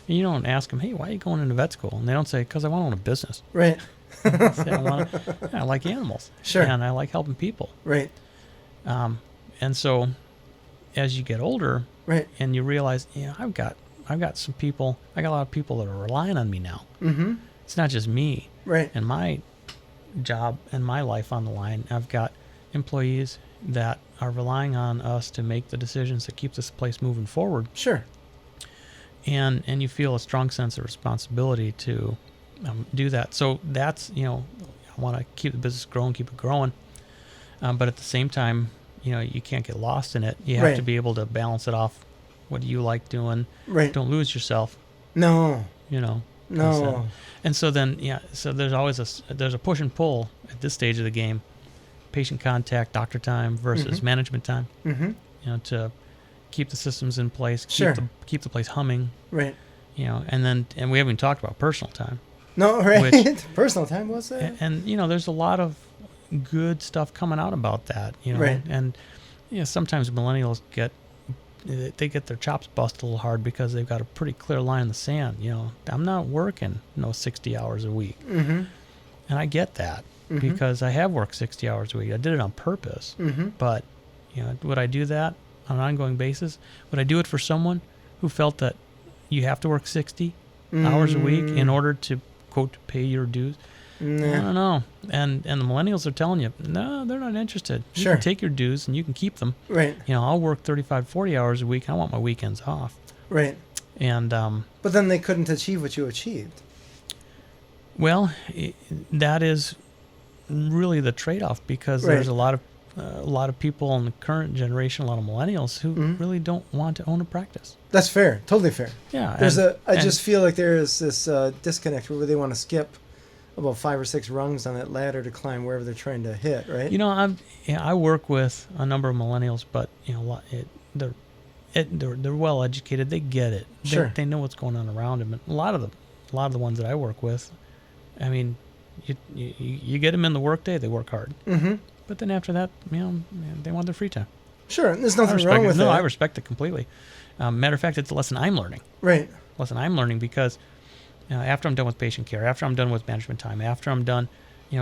and you don't ask them, hey, why are you going into vet school? And they don't say, because I want to own a business. Right. Say, I like animals. Sure. And I like helping people. Right. And so as you get older, right, and you realize, yeah, I've got some people, I got a lot of people that are relying on me now. It's not just me. Right. And my job and my life on the line. I've got employees that are relying on us to make the decisions that keep this place moving forward. Sure. And you feel a strong sense of responsibility to do that. So that's, you know, I want to keep the business growing, keep it growing. But at the same time, you know, you can't get lost in it. You have to be able to balance it off. What do you like doing? Right. Don't lose yourself. No. You know. No. And so then, so there's always there's a push and pull at this stage of the game. Patient contact, doctor time versus management time. You know, to keep the systems in place, keep the place humming. Right. You know, and we haven't even talked about personal time. No, right. Personal time, what's that? And you know, there's a lot of good stuff coming out about that. You know, right. And you know, sometimes millennials get their chops busted a little hard because they've got a pretty clear line in the sand. You know, I'm not working 60 hours a week, and I get that because I have worked 60 hours a week. I did it on purpose, but you know, would I do that on an ongoing basis? Would I do it for someone who felt that you have to work 60 hours a week in order to, quote, pay your dues. I don't know. And the millennials are telling you, no, they're not interested. You can take your dues and you can keep them. Right. I'll work 35, 40 hours a week. I want my weekends off. Right. And but then they couldn't achieve what you achieved. Well, that is really the trade-off, because there's a lot of people in the current generation, a lot of millennials who really don't want to own a practice. That's fair. Totally fair. Yeah. I just feel like there is this disconnect where they want to skip about 5 or 6 rungs on that ladder to climb wherever they're trying to hit, right? I work with a number of millennials, but they're well educated. They get it. Sure. They know what's going on around them. And a lot of the ones that I work with, I mean, you get them in the workday, they work hard. Mm-hmm. But then after that, they want their free time. Sure, there's nothing wrong with that. No, I respect it completely. Matter of fact, it's a lesson I'm learning. Right. Lesson I'm learning because after I'm done with patient care, after I'm done with management time, after I'm done,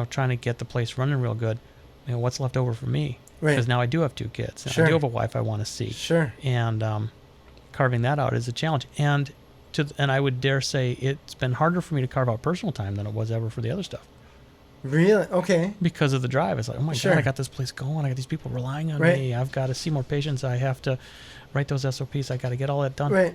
trying to get the place running real good, what's left over for me? Right. Because now I do have 2 kids. Sure. I do have a wife I want to see. Sure. And carving that out is a challenge. And I would dare say it's been harder for me to carve out personal time than it was ever for the other stuff. Really? Okay. Because of the drive. It's like, oh my God, I got this place going. I got these people relying on me. I've got to see more patients. I have to write those SOPs. I got to get all that done. Right.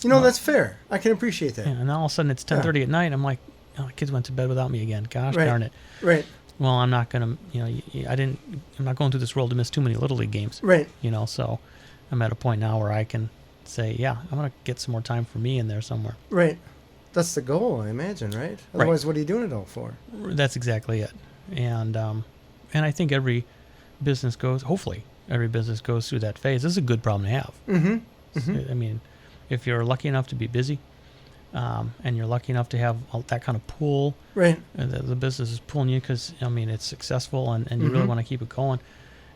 That's fair. I can appreciate that. Yeah, and all of a sudden it's 10:30 at night. I'm like, oh, the kids went to bed without me again. Gosh darn it. Right. Well, I'm not going to, I'm not going through this world to miss too many Little League games. Right. So I'm at a point now where I can say, yeah, I'm going to get some more time for me in there somewhere. Right. That's the goal, I imagine, right? Otherwise, what are you doing it all for? That's exactly it. And I think hopefully every business goes through that phase. This is a good problem to have. Mm-hmm. Mm-hmm. I mean, if you're lucky enough to be busy, and you're lucky enough to have that kind of pull, right? The business is pulling you because, it's successful and you really want to keep it going.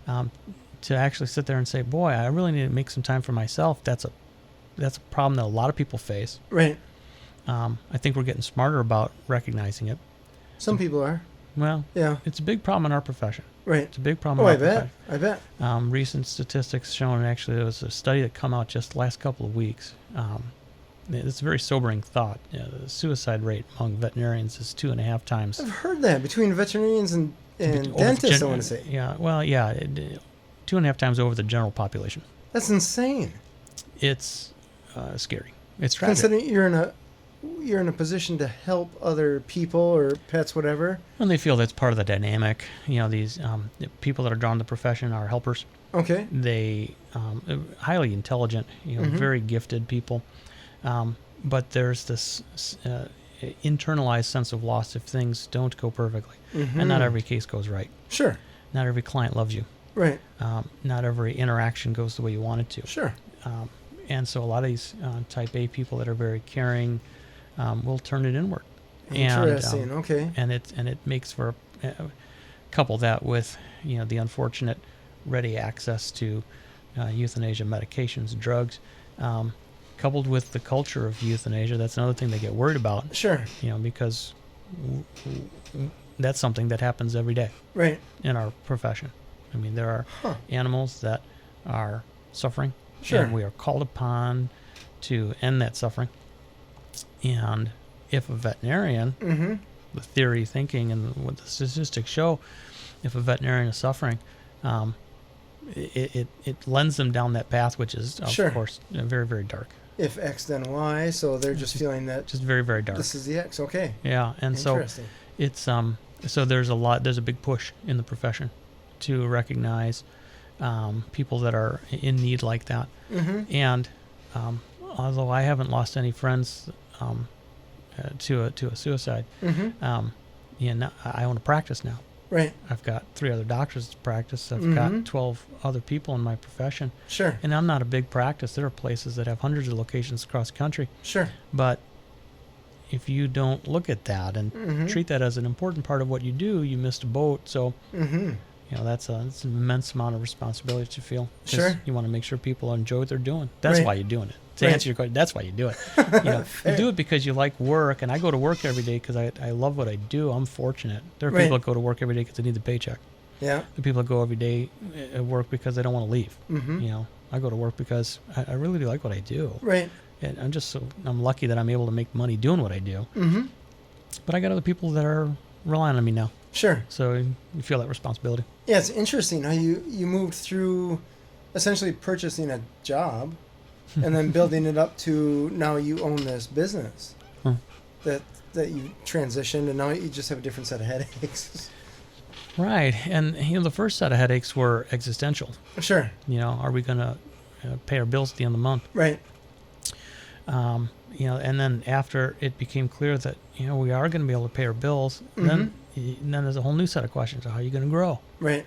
To actually sit there and say, boy, I really need to make some time for myself, that's a problem that a lot of people face. Right. I think we're getting smarter about recognizing it. Some people are. Well, yeah. It's a big problem in our profession. Right. It's a big problem in our profession. I bet. Recent statistics showing, actually, there was a study that come out just the last couple of weeks. It's a very sobering thought. The suicide rate among veterinarians is 2.5 times. I've heard that between veterinarians and dentists, I want to say. Yeah, well, 2.5 times over the general population. That's insane. It's scary. It's tragic. Considering you're in a position to help other people or pets, whatever. And they feel that's part of the dynamic. These people that are drawn to the profession are helpers. Okay. They highly intelligent, very gifted people. But there's this internalized sense of loss if things don't go perfectly. Mm-hmm. And not every case goes right. Sure. Not every client loves you. Right. Not every interaction goes the way you want it to. Sure. And so a lot of these type A people that are very caring will turn it inward. Interesting. Okay. And it makes for couple that with the unfortunate ready access to euthanasia medications and drugs. Coupled with the culture of euthanasia, that's another thing they get worried about. Sure. Because that's something that happens every day. Right. In our profession. I mean, there are animals that are suffering. Sure. And we are called upon to end that suffering. And if a veterinarian, the theory thinking and what the statistics show, if a veterinarian is suffering, it lends them down that path, which is, of course, very, very dark. If X, then Y, so they're just feeling that... Just very, very dark. This is the X, okay. Yeah, and so it's... So there's a big push in the profession to recognize people that are in need like that. Mm-hmm. And although I haven't lost any friends to a suicide, I own a practice now. Right. I've got 3 other doctors to practice. I've got 12 other people in my profession. Sure. And I'm not a big practice. There are places that have hundreds of locations across the country. Sure. But if you don't look at that and treat that as an important part of what you do, you missed a boat. So, that's an immense amount of responsibility to feel. Sure. You want to make sure people enjoy what they're doing. That's why you're doing it. To answer your question, that's why you do it. You do it because you like work, and I go to work every day because I love what I do. I'm fortunate. There are people that go to work every day because they need the paycheck. Yeah. The people that go every day at work because they don't want to leave. I go to work because I really do like what I do. Right. And I'm lucky that I'm able to make money doing what I do. Mm-hmm. But I got other people that are relying on me now. Sure. So you feel that responsibility. Yeah, it's interesting how you moved through essentially purchasing a job and then building it up to now you own this business that you transitioned, and now you just have a different set of headaches. Right. And, the first set of headaches were existential. Sure. Are we going to pay our bills at the end of the month? Right. And then after it became clear that, we are going to be able to pay our bills, then there's a whole new set of questions. How are you going to grow? Right.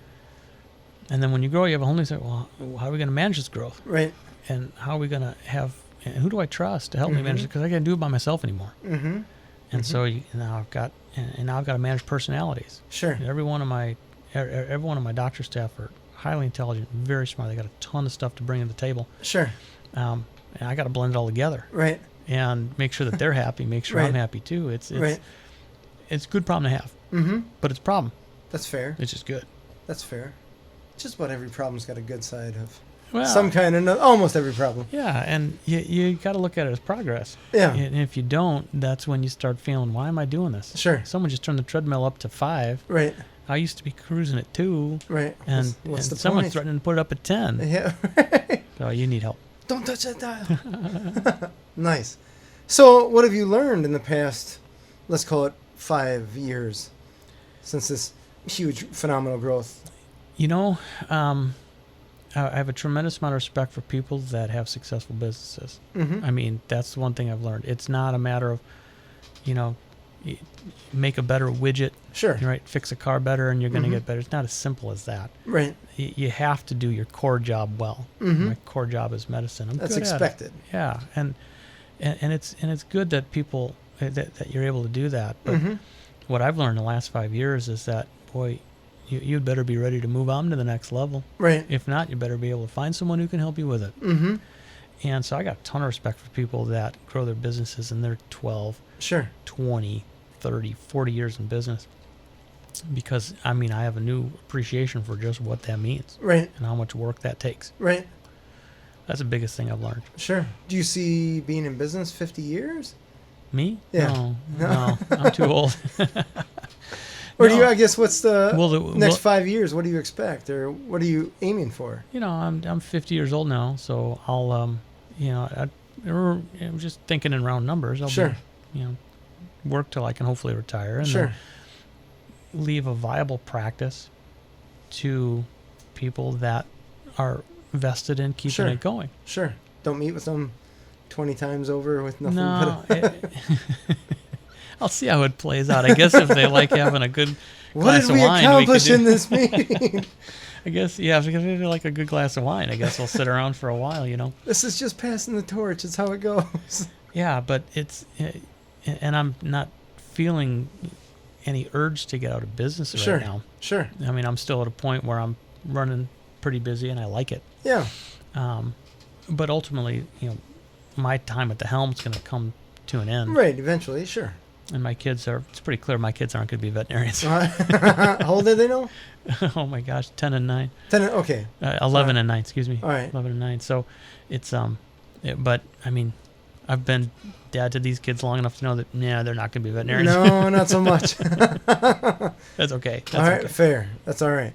And then when you grow, you have a whole new set. Well, how are we going to manage this growth? Right. And how are we going to and who do I trust to help me manage it? Because I can't do it by myself anymore. Mm-hmm. And so now I've got to manage personalities. Sure. Every one of my doctor staff are highly intelligent, very smart. They got a ton of stuff to bring to the table. Sure. And I got to blend it all together. Right. And make sure that they're happy. Make sure I'm happy too. It's a good problem to have. Mm-hmm. But it's a problem. That's fair. It's just good. That's fair. Just about every problem's got a good side of some kind of almost every problem. Yeah, and you got to look at it as progress. Yeah. And if you don't, that's when you start feeling, why am I doing this? Sure. Someone just turned the treadmill up to 5. Right. I used to be cruising at 2. Right. And, what's the someone's point? threatening to put it up at 10. Yeah. So you need help. Don't touch that dial. Nice. So what have you learned in the past, let's call it 5 years, since this huge, phenomenal growth? I have a tremendous amount of respect for people that have successful businesses. Mm-hmm. I mean, that's the one thing I've learned. It's not a matter of, make a better widget. Sure. Right? Fix a car better and you're going to get better. It's not as simple as that. Right. You have to do your core job well. My core job is medicine. That's expected. Yeah. And it's good that people, that you're able to do that. But what I've learned in the last 5 years is that, boy, you'd better be ready to move on to the next level. Right. If not, you better be able to find someone who can help you with it. Mm-hmm. And so I got a ton of respect for people that grow their businesses and they're 12, sure, 20, 30, 40 years in business. Because, I have a new appreciation for just what that means. Right. And how much work that takes. Right. That's the biggest thing I've learned. Sure. Do you see being in business 50 years? Me? Yeah. No, I'm too old. Or do you, I guess, what's the next 5 years? What do you expect? Or what are you aiming for? I'm 50 years old now, so I'll, I'm just thinking in round numbers. I'll work till I can hopefully retire. And then leave a viable practice to people that are vested in keeping it going. Sure. Don't meet with them 20 times over with nothing. No. I'll see how it plays out. I guess if they like having a good glass of wine. What did we accomplish in this meeting? I guess, if they like a good glass of wine, I guess I'll sit around for a while, This is just passing the torch. It's how it goes. Yeah, but and I'm not feeling any urge to get out of business right now. Sure. I'm still at a point where I'm running pretty busy and I like it. Yeah. But ultimately, my time at the helm is going to come to an end. Right, eventually, sure. And it's pretty clear my kids aren't going to be veterinarians. How old are they now? Oh my gosh, 10 and 9. 10, okay. 11 and 9, excuse me. All right. 11 and 9. So it's, but I've been dad to these kids long enough to know that, they're not going to be veterinarians. No, not so much. That's okay. All right, fair. That's all right.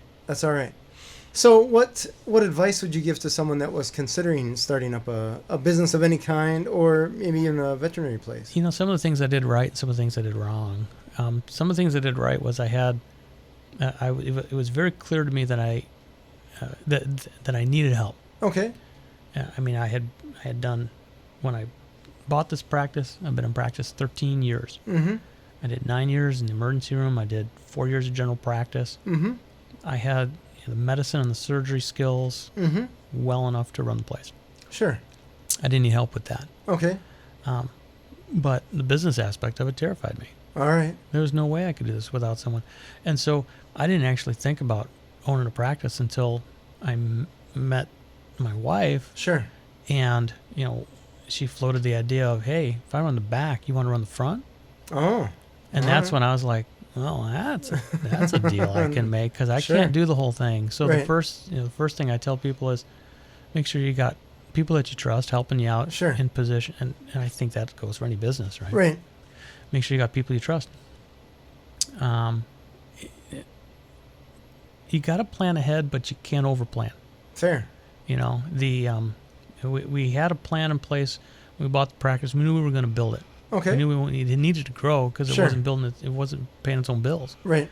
So what advice would you give to someone that was considering starting up a business of any kind, or maybe in a veterinary place? Some of the things I did right, some of the things I did wrong. Some of the things I did right was it was very clear to me that I needed help. Okay. I had done, when I bought this practice, I've been in practice 13 years. Mm-hmm. I did 9 years in the emergency room. I did 4 years of general practice. Mm-hmm. I had the medicine and the surgery skills well enough to run the place. Sure. I didn't need help with that. Okay. But the business aspect of it terrified me. All right. There was no way I could do this without someone. And so I didn't actually think about owning a practice until I met my wife. Sure. And, she floated the idea of, hey, if I run the back, you want to run the front? Oh. And that's when I was like, well, that's a deal I can make, because I can't do the whole thing. So the first thing I tell people is, make sure you got people that you trust helping you out Sure. in position. And I think that goes for any business, right? Right. Make sure you got people you trust. You got to plan ahead, but you can't overplan. Fair. You know, we had a plan in place. We bought the practice. We knew we were going to build it. Okay. We knew it needed to grow because it Sure. wasn't building it. It wasn't paying its own bills. Right.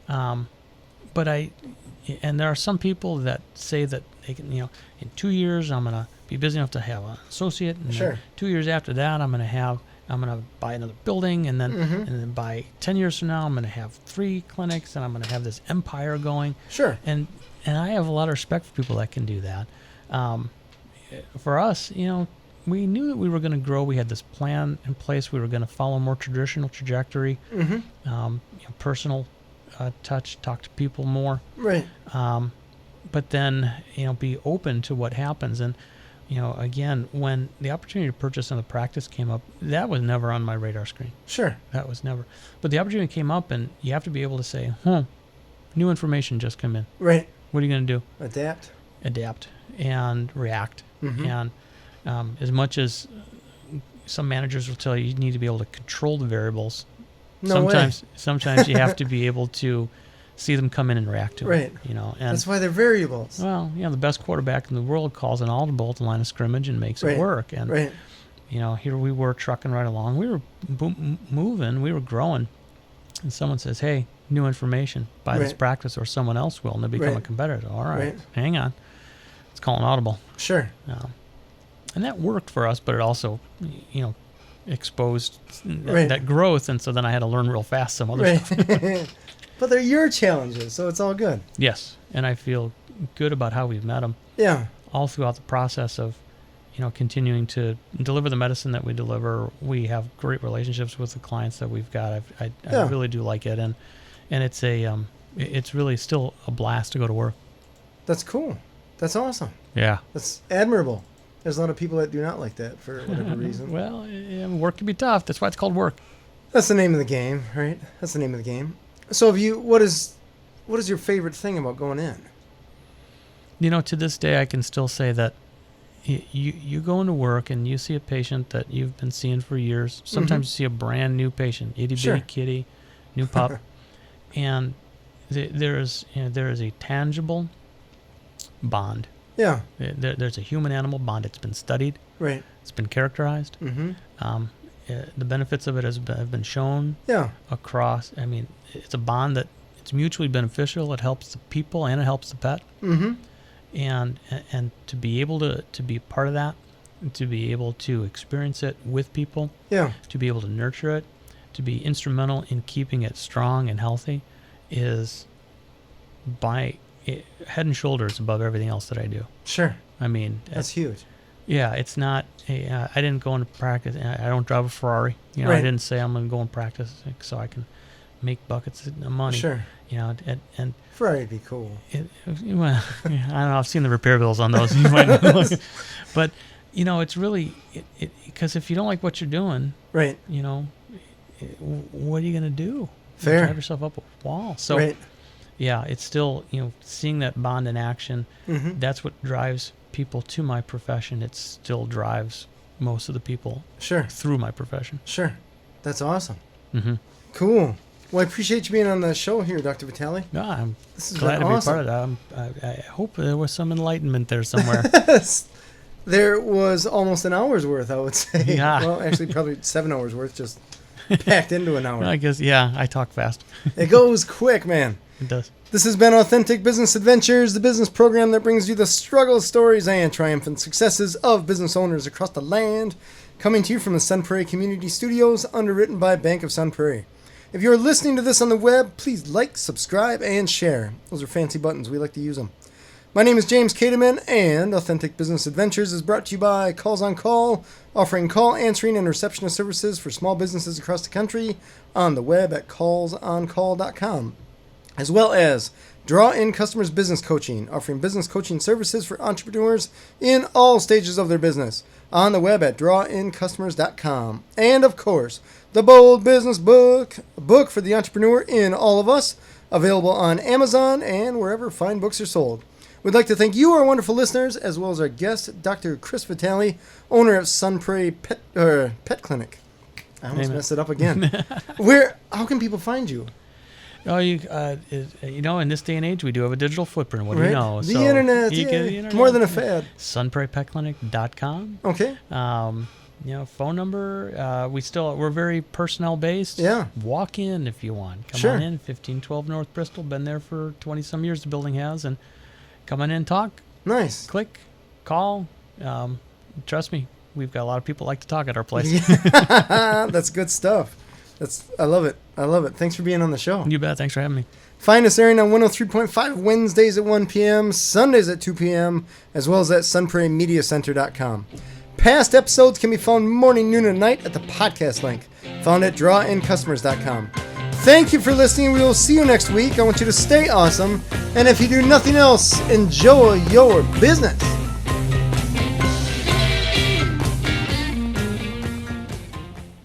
But and there are some people that say that they can, in 2 years I'm going to be busy enough to have an associate, and Sure. then 2 years after that I'm going to buy another building, and then by 10 years from now I'm going to have 3 clinics, and I'm going to have this empire going. Sure. And I have a lot of respect for people that can do that. For us, we knew that we were going to grow. We had this plan in place. We were going to follow a more traditional trajectory, personal touch, talk to people more. Right. But then, be open to what happens. And, again, when the opportunity to purchase another practice came up, that was never on my radar screen. Sure. That was never. But the opportunity came up, and you have to be able to say, new information just come in. Right. What are you going to do? Adapt. And react. Mm-hmm. And as much as some managers will tell you, you need to be able to control the variables. Sometimes you have to be able to see them come in and react to Right. it. And that's why they're variables. well, the best quarterback in the world calls an audible at the line of scrimmage and makes it work. And Right. here we were trucking right along. We were moving. We were growing. And someone says, "Hey, new information. Buy this Right. practice, or someone else will," and they become a Right. competitor. All right, Right. hang on. Let's call an audible. Sure. And that worked for us, but it also, exposed Right. that growth. And so then I had to learn real fast some other stuff. Right. But they're your challenges, so it's all good. Yes. And I feel good about how we've met them Yeah. all throughout the process of, continuing to deliver the medicine that we deliver. We have great relationships with the clients that we've got. I really do like it. And it's it's really still a blast to go to work. That's cool. That's awesome. Yeah. That's admirable. There's a lot of people that do not like that for whatever reason. Well, work can be tough. That's why it's called work. That's the name of the game, right? That's the name of the game. So what is your favorite thing about going in? To this day, I can still say that you go into work and you see a patient that you've been seeing for years. Sometimes you see a brand new patient, itty bitty kitty, new pup, and there is a tangible bond. Yeah. There's a human-animal bond. It's been studied. Right. It's been characterized. Mm-hmm. The benefits of it have been shown. Yeah. Across. I mean, it's a bond that it's mutually beneficial. It helps the people and it helps the pet. Mm-hmm. And to be able to be part of that, to be able to experience it with people, to be able to nurture it, to be instrumental in keeping it strong and healthy, is head and shoulders above everything else that I do. Sure. I mean, that's huge. Yeah, it's not. I didn't go into practice. I don't drive a Ferrari. Right. I didn't say I'm going to go and practice so I can make buckets of money. Sure. And Ferrari'd be cool. Well, I don't know. I've seen the repair bills on those. You might know. But it's really because if you don't like what you're doing, right? What are you going to do? Fair. You drive yourself up a wall. So. Right. Yeah, it's still, seeing that bond in action, that's what drives people to my profession. It still drives most of the people through my profession. Sure. That's awesome. Mm-hmm. Cool. Well, I appreciate you being on the show here, Dr. Vitale. No, I'm glad to be part of it. I hope there was some enlightenment there somewhere. There was almost an hour's worth, I would say. Yeah. Well, actually, probably 7 hours worth, just packed into an hour. I guess, I talk fast. It goes quick, man. It does. This has been Authentic Business Adventures, the business program that brings you the struggle stories and triumphant successes of business owners across the land, coming to you from the Sun Prairie Community Studios, underwritten by Bank of Sun Prairie. If you're listening to this on the web, please like, subscribe, and share. Those are fancy buttons. We like to use them. My name is James Kateman, and Authentic Business Adventures is brought to you by Calls on Call, offering call answering and receptionist services for small businesses across the country on the web at callsoncall.com. As well as Draw In Customers Business Coaching, offering business coaching services for entrepreneurs in all stages of their business, on the web at drawincustomers.com. And of course, the Bold Business Book, a book for the entrepreneur in all of us, available on Amazon and wherever fine books are sold. We'd like to thank you, our wonderful listeners, as well as our guest, Dr. Chris Vitale, owner of Prairie Pet Clinic. I almost messed it up again. How can people find you? Oh, in this day and age, we do have a digital footprint. What do you know? The internet, more than a fad. sunprairiepetclinic.com. Okay. Phone number. We're very personnel based. Yeah. Walk in if you want. Come on in. 1512 North Bristol. Been there for 20 some years. The building has, and come on in, talk. Nice. Click, call. Trust me, we've got a lot of people like to talk at our place. That's good stuff. I love it. Thanks for being on the show. You bet. Thanks for having me. Find us airing on 103.5 Wednesdays at 1 p.m., Sundays at 2 p.m., as well as at sunprairiemediacenter.com. Past episodes can be found morning, noon, and night at the podcast link, found at drawInCustomers.com. Thank you for listening. We will see you next week. I want you to stay awesome, and if you do nothing else, enjoy your business.